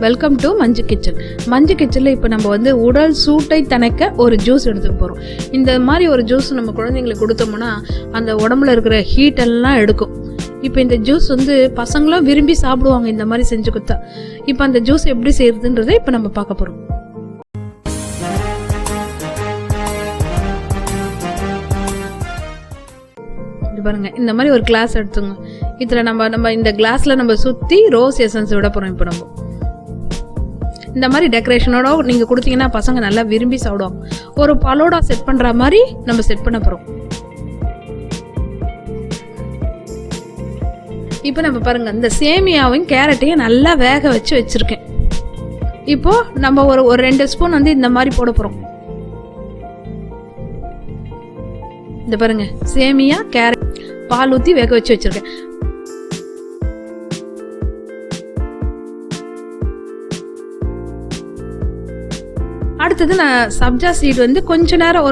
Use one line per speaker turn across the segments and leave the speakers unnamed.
Welcome to Manju kitchen. Manju கிச்சனில் இப்போ நம்ம வந்து உடல் சூட்டை தணிக்க ஒரு ஜூஸ் எடுத்துக்க போகிறோம். இந்த மாதிரி ஒரு ஜூஸ் நம்ம குழந்தைங்களுக்கு கொடுத்தோம்னா அந்த உடம்புல இருக்கிற ஹீட் எல்லாம் எடுக்கும். இப்போ இந்த ஜூஸ் வந்து பசங்களும் விரும்பி சாப்பிடுவாங்க இந்த மாதிரி செஞ்சு கொடுத்தா. இப்போ அந்த ஜூஸ் எப்படி செய்யறதுன்றதை இப்போ நம்ம பார்க்க போகிறோம். பாருங்க, இந்த மாதிரி ஒரு கிளாஸ் எடுத்துங்க. இதுல நம்ம இந்த கிளாஸ்ல நம்ம சுத்தி ரோஸ் எசன்ஸ் விட போறோம். இப்போ நம்ம இந்த மாதிரி டெக்கரேஷனோட நீங்க கொடுத்தீங்கன்னா பசங்க நல்லா விரும்பி சாப்பிடுவாங்க. ஒரு பலோடா செட் பண்ற மாதிரி நம்ம செட் பண்ண போறோம். இப்போ நம்ம பாருங்க, இந்த சேமியாவையும் கேரட்டையும் நல்லா வேக வச்சு வச்சிருக்கேன். இப்போ நம்ம ஒரு 2 ஸ்பூன் வந்து இந்த மாதிரி போட போறோம். இந்த பாருங்க, சேமியா கேரட் பால் ஊற்றி வேக வச்சு வச்சிருக்கேன். அடுத்தது நான் சப்ஜா சீட் வந்து கொஞ்ச நேரம்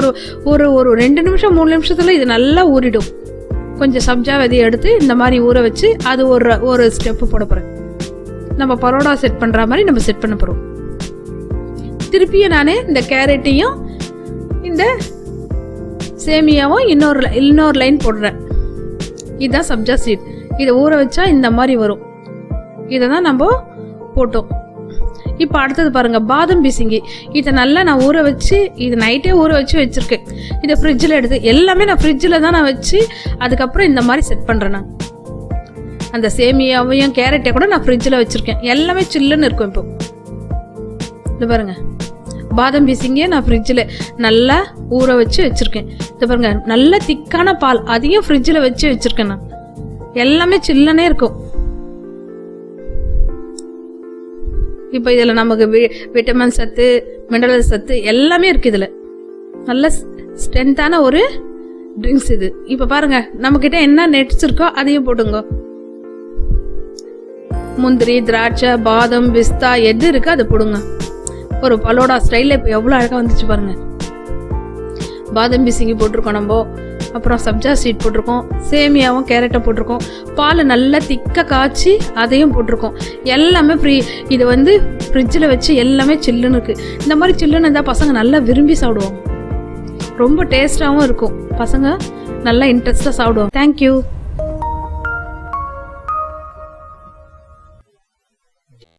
ஒரு 2 நிமிஷம் 3 நிமிஷத்துல இது நல்லா ஊறிடும். கொஞ்சம் சப்ஜா விதையை எடுத்து இந்த மாதிரி ஊற வச்சு அது ஒரு ஸ்டெப் போட போறேன். நம்ம பரோடா செட் பண்ற மாதிரி நம்ம செட் பண்ண போறோம். திருப்பியும் நானே இந்த கேரட்டையும் இந்த சேமியாவும் இன்னொரு லைன் போடுறேன். இதுதான் சப்ஜா சீட். இதை ஊற வச்சா இந்த மாதிரி வரும். இதை தான் நம்ம போட்டோம். இப்போ அடுத்தது பாருங்க, பாதம் பிசிங்கி. இதை நல்லா நான் ஊற வச்சு, இது நைட்டே ஊற வச்சு வச்சிருக்கேன். இதை ஃப்ரிட்ஜில் எடுத்து எல்லாமே நான் ஃப்ரிட்ஜில் தான் நான் வச்சு அதுக்கப்புறம் இந்த மாதிரி செட் பண்ணுறேன். நான் அந்த சேமியாவையும் கேரட்டை கூட நான் ஃப்ரிட்ஜில் வச்சிருக்கேன். எல்லாமே சில்லுன்னு இருக்கும். இப்போ இது பாருங்க, பாதம் பீசிங்கே நான் ஃப்ரிட்ஜில் நல்லா ஊற வச்சு வச்சுருக்கேன். இது பாருங்க, நல்ல திக்கான பால், அதையும் ஃப்ரிட்ஜில் வச்சு வச்சுருக்கேன். நான் எல்லாமே சில்லனே இருக்கும். இப்போ இதில் நமக்கு விட்டமின் சத்து, மினரல் சத்து எல்லாமே இருக்குது. இதில் நல்ல ஸ்ட்ரென்த்தான ஒரு ட்ரிங்க்ஸ் இது. இப்போ பாருங்க, நம்மக்கிட்ட என்ன நட்ஸ் இருக்கோ அதையும் போட்டுங்க. முந்திரி, திராட்சை, பாதம், பிஸ்தா எது இருக்கோ அதை போடுங்க. ஒரு பலோடா ஸ்டைலில் இப்போ எவ்வளோ அழகாக வந்துச்சு பாருங்க. பாதம் பிசிங்கி போட்டிருக்கோம் நம்ம, அப்புறம் சப்ஜா சீட் போட்டிருக்கோம், சேமியாவும் கேரட்டை போட்டிருக்கோம், பால் நல்லா திக்க காய்ச்சி அதையும் போட்டிருக்கோம். எல்லாமே ஃப்ரீ. இது வந்து ஃப்ரிட்ஜில் வச்சு எல்லாமே சில்லுன்னு இருக்குது. இந்த மாதிரி சில்லுன்னு இருந்தால் பசங்க நல்லா விரும்பி சாப்பிடுவாங்க. ரொம்ப டேஸ்டாகவும் இருக்கும். பசங்க நல்லா இன்ட்ரெஸ்டாக சாப்பிடுவாங்க. தேங்க்யூ.